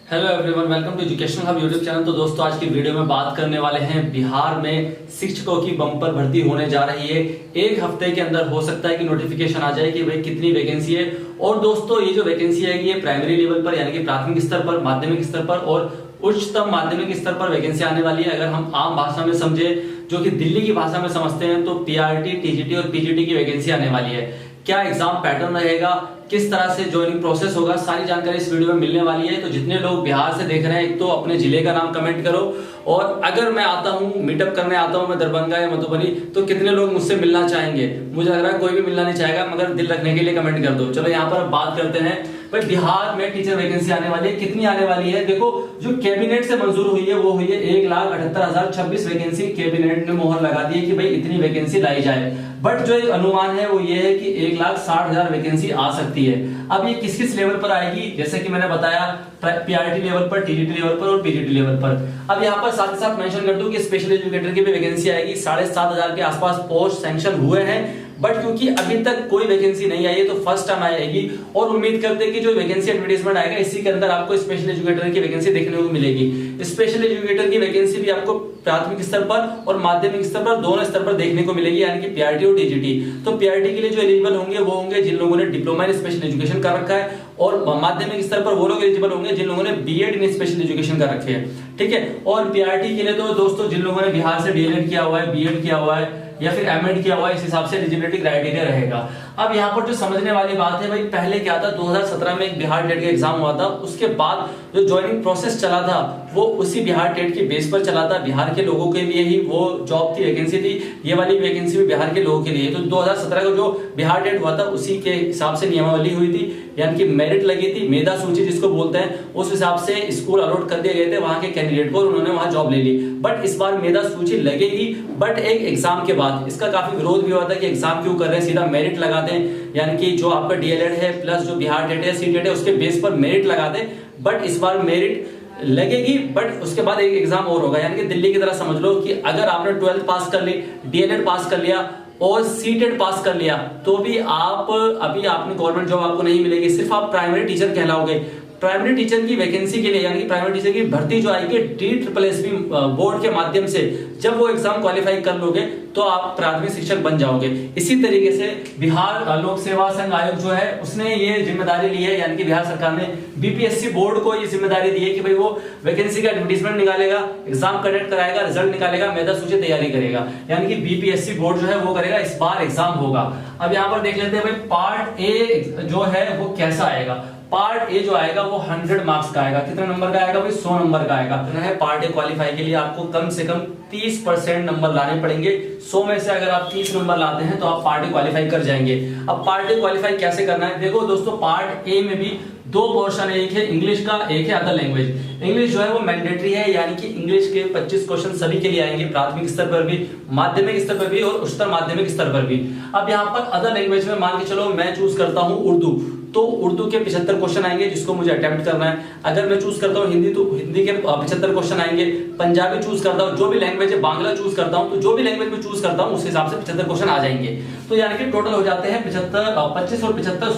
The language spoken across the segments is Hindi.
Hello everyone, welcome to educational hub YouTube channel. तो दोस्तों, आज की वीडियो में बात करने वाले हैं बिहार में शिक्षकों की बम्पर भर्ती होने जा रही है। एक हफ्ते के अंदर हो सकता है कि नोटिफिकेशन आ जाए कि भाई कितनी वैकेंसी है। और दोस्तों, ये जो वैकेंसी है ये प्राइमरी लेवल पर यानी कि प्राथमिक स्तर पर, माध्यमिक स्तर पर और उच्चतम माध्यमिक स्तर पर वैकेंसी आने वाली है। अगर हम आम भाषा में समझे, जो कि दिल्ली की भाषा में समझते हैं, तो पीआरटी, टीजीटी और पीजीटी की वैकेंसी आने वाली है। क्या एग्जाम पैटर्न रहेगा, किस तरह से ज्वाइनिंग प्रोसेस होगा, सारी जानकारी इस वीडियो में मिलने वाली है। तो जितने लोग बिहार से देख रहे हैं, एक तो अपने जिले का नाम कमेंट करो, और अगर मैं आता हूँ, मीटअप करने आता हूँ मैं दरभंगा या मधुबनी, तो कितने लोग मुझसे मिलना चाहेंगे। मुझे लग रहा है कोई भी मिलना नहीं चाहेगा, मगर दिल रखने के लिए कमेंट कर दो। चलो यहाँ पर अब बात करते हैं भाई बिहार में टीचर वैकेंसी आने वाली है। कितनी आने वाली है? देखो, जो कैबिनेट से मंजूर हुई है वो हुई है 1,78,026 वैकेंसी। कैबिनेट ने मोहर लगा दी है कि भाई इतनी वैकेंसी लाई जाए। बट जो एक अनुमान है वो ये है कि 1,60,000 वैकेंसी आ सकती है। अब ये किस किस लेवल पर आएगी, जैसे कि मैंने बताया, पीआरटी लेवल पर, टीजीटी लेवल पर और पीजीटी लेवल पर। अब यहाँ पर साथ ही साथ मेंशन कर दूं कि स्पेशल एजुकेटर की भी वैकेंसी आएगी। 7,500 के आसपास पोस्ट सैंक्शन हुए हैं, बट क्योंकि अभी तक कोई वैकेंसी नहीं आई है तो फर्स्ट टाइम आएगी। और उम्मीद करते हैं कि जो वैकेंसी एडवर्टाइजमेंट आएगा इसी के अंदर आपको स्पेशल एजुकेटर की वैकेंसी देखने को मिलेगी। स्पेशल एजुकेटर की वैकेंसी भी आपको प्राथमिक स्तर पर और माध्यमिक स्तर पर, दोनों स्तर पर देखने को मिलेगी, यानी कि पीआरटी और टीजीटी। तो पीआरटी के लिए जो एलिजिबल होंगे वो होंगे जिन लोगों ने डिप्लोमा इन स्पेशल एजुकेशन कर रखा है, और माध्यमिक स्तर पर वो लोग एलिजिबल होंगे जिन लोगों ने बीएड इन स्पेशल एजुकेशन कर रखे हैं। ठीक है। और पीआरटी के लिए तो दोस्तों जिन लोगों ने बिहार से डीएलएड किया हुआ है, बीएड किया हुआ है या फिर एमएड किया हुआ है, इस हिसाब से एलिजिबिलिटी क्राइटेरिया रहेगा। अब यहाँ पर जो समझने वाली बात है भाई, पहले क्या था, 2017 में एक बिहार टेट का एग्जाम हुआ था। उसके बाद जो ज्वाइनिंग प्रोसेस चला था वो उसी बिहार टेट के बेस पर चला था। बिहार के लोगों के लिए ही वो जॉब की वैकेंसी थी। ये वाली वैकेंसी भी बिहार के लोगों के लिए। तो 2017 का जो बिहार टेट हुआ था उसी के हिसाब से नियमावली हुई थी, यानी कि मेरिट लगी थी, मेधा सूची जिसको बोलते हैं, उस हिसाब से स्कूल अलॉट कर दिए गए थे वहां के कैंडिडेट को, उन्होंने वहां जॉब ले ली। बट इस बार मेधा सूची लगेगी, बट एक एग्जाम के बाद। इसका काफी विरोध भी हुआ था कि एग्जाम क्यों कर रहे हैं, सीधा मेरिट लगा दें, यानी कि जो आपका डीएलएड है प्लस जो बिहार टेट है, सीटेट है, उसके बेस पर मेरिट लगा दें। बट इस बार मेरिट लगेगी, बट उसके बाद एक एग्जाम और होगा। यानी कि दिल्ली की तरह समझ लो कि अगर आपने 12th पास कर ली, डीएलएड पास कर लिया और सीटेट पास कर लिया, तो भी आप अभी आपने गवर्नमेंट जॉब आपको नहीं मिलेगी, सिर्फ आप प्राइमरी टीचर कहलाओगे। प्राइमरी टीचर की वैकेंसी के लिए, यानी कि प्राइमरी टीचर की भर्ती जो आएगी DSSS बोर्ड के माध्यम से, जब वो एग्जाम क्वालिफाई कर लोगे तो आप प्राथमिक शिक्षक बन जाओगे। इसी तरीके से बिहार लोक सेवा संघ आयोग जो है उसने ये जिम्मेदारी ली है, यानी कि बिहार सरकार ने बीपीएससी बोर्ड को ये जिम्मेदारी दी है कि भाई वो वैकेंसी का एडवर्टाइजमेंट निकालेगा, एग्जाम कंडक्ट कराएगा, रिजल्ट निकालेगा, मेधा सूची तैयारी करेगा, यानी कि बीपीएससी बोर्ड जो है वो करेगा। इस बार एग्जाम होगा। अब यहाँ पर देख लेते हैं भाई पार्ट ए जो है वो कैसा आएगा। पार्ट ए जो आएगा वो 100 मार्क्स का आएगा। कितने नंबर का आएगा भाई? 100 नंबर का आएगा। पार्ट ए क्वालिफाई के लिए आपको कम से कम 30% नंबर लाने पड़ेंगे। 100 में से अगर आप 30 नंबर लाते हैं तो आप पार्ट ए क्वालिफाई कर जाएंगे। अब पार्ट ए क्वालिफाई कैसे करना है? देखो दोस्तों, पार्ट ए में भी 2 पोर्शन है, एक है इंग्लिश का, एक है अदर लैंग्वेज। इंग्लिश जो है वो मैंडेटरी है, यानी कि इंग्लिश के 25 क्वेश्चन सभी के लिए आएंगे, प्राथमिक स्तर पर भी, माध्यमिक स्तर पर भी और उच्चतर माध्यमिक स्तर पर भी। अब यहाँ पर अदर लैंग्वेज में मान के चलो मैं चूज करता हूँ उर्दू, तो उर्दू के 75 क्वेश्चन आएंगे जिसको मुझे अटेम्प्ट करना है। अगर मैं चूज करता हूँ हिंदी, तो हिंदी के 75 क्वेश्चन आएंगे। पंजाबी चूज करता हूँ, जो भी लैंग्वेज है, बांग्ला चूज करता हूँ, तो जो भी लैंग्वेज में चूज करता हूँ उस हिसाब से 75 क्वेश्चन आ जाएंगे। तो यानी कि टोटल हो जाते हैं 25 और 75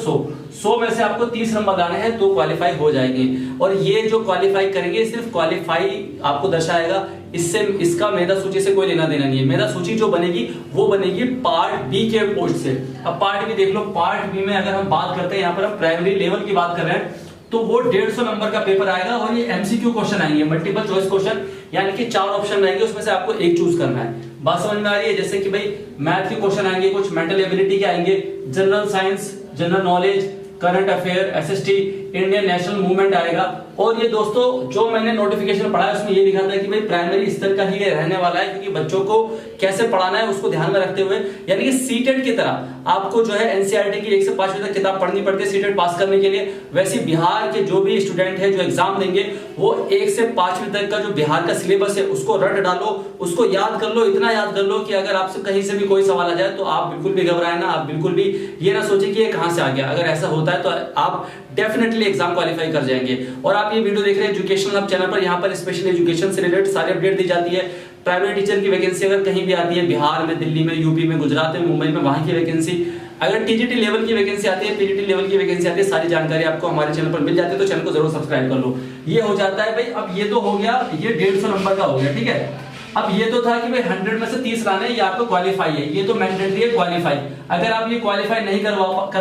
100 में से आपको 30 नंबर लाने हैं तो क्वालिफाई हो जाएंगे। और ये जो क्वालिफाई करेंगे सिर्फ क्वालिफाई आपको दर्शाएगा, इससे इसका मेधा सूची से कोई लेना देना नहीं है। मेधा सूची जो बनेगी वो बनेगी पार्ट बी के पोस्ट से। अब पार्ट बी देख लो, पार्ट बी में अगर हम बात करते हैं, यहाँ पर हम प्राइमरी लेवल की बात कर रहे हैं, तो वो 150 नंबर का पेपर आएगा और ये एमसीक्यू क्वेश्चन आएंगे, मल्टीपल चॉइस क्वेश्चन, यानी कि 4 ऑप्शन रहेंगे, उसमें से आपको एक चूज करना है। बात समझ में आ रही है? जैसे कि भाई मैथ के क्वेश्चन आएंगे, कुछ मेंटल एबिलिटी के आएंगे, general science, general knowledge, current affair, SST, Indian national movement आएगा। और ये दोस्तों जो मैंने नोटिफिकेशन पढ़ा है उसमें ये लिखा था कि भाई प्राइमरी स्तर का ही ये रहने वाला है, क्योंकि बच्चों को कैसे पढ़ाना है उसको ध्यान में रखते हुए, यानी कि सीटेट की तरह आपको जो है एनसीईआरटी की 1 से 5वीं तक किताब पढ़नी पड़ती है सीटेट पास करने के लिए। वैसे बिहार के जो भी स्टूडेंट है जो एग्जाम देंगे वो 1 से 5वीं तक का जो बिहार का सिलेबस है उसको रट डालो, उसको याद कर लो, इतना याद कर लो कि अगर आपसे कहीं से भी कोई सवाल आ जाए तो आप बिल्कुल भी घबराए ना, आप बिल्कुल भी ये ना सोचे कि ये कहां से आ गया। अगर ऐसा होता है तो आप डेफिनेटली एग्जाम क्वालिफाई कर जाएंगे। और आप ये वीडियो देख रहे हैं एजुकेशनल हब चैनल पर, यहाँ पर स्पेशल एजुकेशन से रिलेटेड सारी अपडेट दी जाती है। प्राइमरी टीचर की वैकेंसी अगर कहीं भी आती है, बिहार में, दिल्ली में, यूपी में, गुजरात में, मुंबई में, वहां की वैकेंसी, अगर टीजीटी लेवल की वैकेंसी आती है, पीजीटी लेवल की वैकेंसी आती है, सारी जानकारी आपको हमारे चैनल पर मिल जाती है, तो चैनल को जरूर सब्सक्राइब कर लो। ये हो जाता है भाई। अब ये तो हो गया, ये 150 नंबर का हो गया, ठीक है। अब ये तो था कि भाई 100 में से 30 लाने, ये आपको क्वालिफाई है, ये तो मैंडेटरी है क्वालिफाई। अगर आप ये क्वालिफाई नहीं कर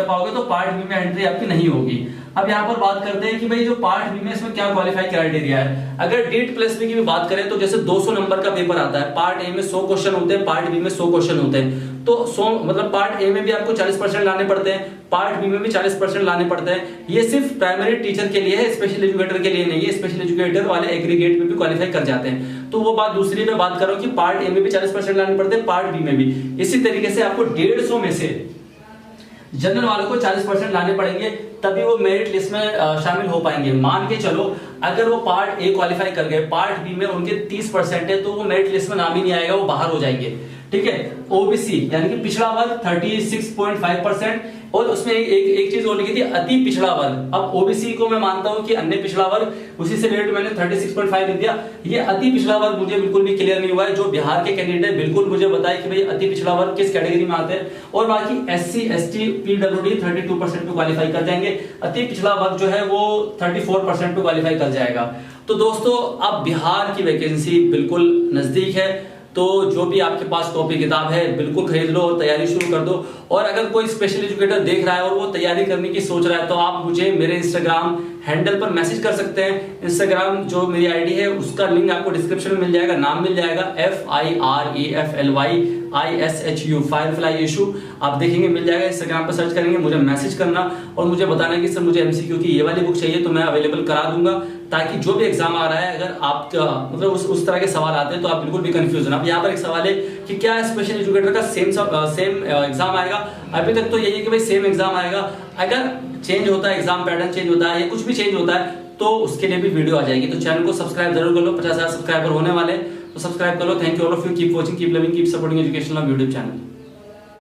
पाओगे तो पार्ट बी में एंट्री आपकी नहीं होगी। अब यहाँ पर बात करते हैं कि भाई जो पार्ट बी में इसमें क्या क्वालिफाई क्राइटेरिया है। अगर डीट प्लस बी की भी बात करें तो जैसे 200 नंबर का पेपर आता है, पार्ट ए में 100 क्वेश्चन होते हैं, पार्ट बी में 100 क्वेश्चन होते हैं। तो 100 मतलब पार्ट ए में भी आपको 40% लाने पड़ते हैं, पार्ट बी में भी 40% लाने पड़ते हैं। ये सिर्फ प्राइमरी टीचर के लिए है, स्पेशल एजुकेटर के लिए नहीं है। स्पेशल एजुकेटर वाले एग्रीगेट में भी क्वालिफाई कर जाते हैं। तो वो बात दूसरी में बात कर रहा हूं कि पार्ट ए में भी 40% लाने पड़ते हैं, पार्ट बी में भी। इसी तरीके से आपको 150 में से जनरल वालों को 40% लाने पड़ेंगे, तभी वो मेरिट लिस्ट में शामिल हो पाएंगे। मान के चलो अगर वो पार्ट ए क्वालिफाई कर गए, पार्ट बी में उनके 30% है, तो वो मेरिट लिस्ट में नाम ही नहीं आएगा, वो बाहर हो जाएंगे, ठीक है। ओबीसी यानी कि पिछड़ा वर्ग 36.5%, और उसमें एक चीज और लिखी थी, अति पिछड़ा वर्ग। अब ओबीसी को मैं मानता हूं कि अन्य पिछड़ा वर्ग, उसी से रिलेटेड मैंने 36.5 लिख दिया। ये अति पिछड़ा वर्ग मुझे बिल्कुल भी क्लियर नहीं हुआ है। जो बिहार के कैंडिडेट बिल्कुल मुझे बताए कि भाई अति पिछड़ा वर्ग किस कैटेगरी में आते हैं। और बाकी एससी, एसटी, पीडब्ल्यूडी 32% पे क्वालिफाई कर जाएंगे। अति पिछड़ा वर्ग जो है वो 34% पे क्वालिफाई कर जाएगा। तो दोस्तों अब बिहार की वैकेंसी बिल्कुल नजदीक है, तो जो भी आपके पास कॉपी किताब है बिल्कुल खरीद लो और तैयारी शुरू कर दो। और अगर कोई स्पेशल एजुकेटर देख रहा है और वो तैयारी करने की सोच रहा है, तो आप मुझे मेरे इंस्टाग्राम हैंडल पर मैसेज कर सकते हैं। इंस्टाग्राम जो मेरी आईडी है उसका लिंक आपको डिस्क्रिप्शन में मिल जाएगा, नाम मिल जाएगा FIREFLYISHU, फायरफ्लाई इशू, आप देखेंगे मिल जाएगा। इंस्टाग्राम पर सर्च करेंगे, मुझे मैसेज करना और मुझे बताना कि सर मुझे एमसीक्यू की ये वाली बुक चाहिए, तो मैं अवेलेबल करा दूंगा, ताकि जो भी एग्जाम आ रहा है अगर आपका मतलब उस तरह के सवाल आते हैं तो आप बिल्कुल भी कंफ्यूज ना। अब यहाँ पर एक सवाल है कि क्या स्पेशल एजुकेटर का सेम एग्जाम आएगा। अभी तक तो यही है कि भाई सेम एग्जाम आएगा। अगर चेंज होता है, एग्जाम पैटर्न चेंज होता है या कुछ भी चेंज होता है, तो उसके लिए भी वीडियो आ जाएगी। तो चैनल को सब्सक्राइब जरूर कर लो, 50,000 सब्सक्राइबर होने वाले, तो सब्सक्राइब कर लो। Thank you all of you, keep watching, keep loving, keep supporting educational YouTube channel.